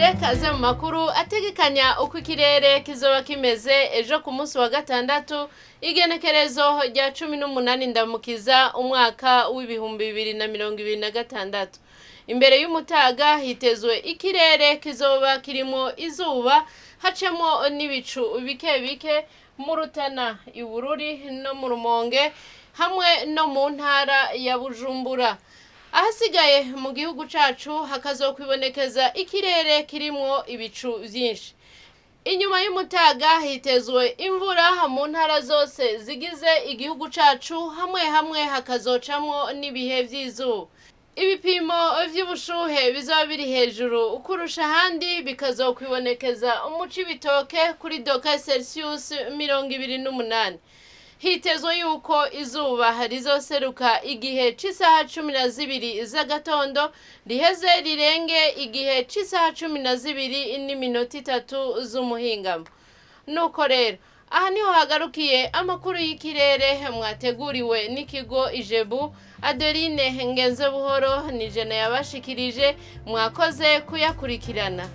ndabaramukije kaze mu makuru ategekanya uko ikirere kizoba kimeze ejo ku munsi wa gatandatu igenekerezo rya 18 ndamukiza umwaka w'ibihumbi 2026. Imbere y'umutaga hitezwe ikirere kizoba kirimo izuba hacemo n'ibicu bike bike mu Rutana, Ibururi no mu Rumonge hamwe no mu ntara ya Bujumbura. Ahasigaye mu gihugu cacu hakazokwibonekeza ikirere kirimo ibicu vyinshi. Inyuma y'umutaga hitezwe imvura mu ntara zose zigize igihugu cacu, hamwe hakazocamwo n'ibihe vy'izuba. Ibipimo vy'ubushuhe bizoba biri hejuru ukurusha ahandi bikazokwibonekeza umuco ibitoke kuri °C 28. Hitezwe yuko izuba rizoseruka igihe c'isaha 12 z'agatondo riheze rirenge igihe c'isaha 12:03 z'umuhingamo. Nuko rero aha niho hagarukiye amakuru y'ikirere mwateguriwe n'ikigo Ijebu. Adeline Ngenze buhoro ni jene yabashikirije, mwakoze kuyakurikirana.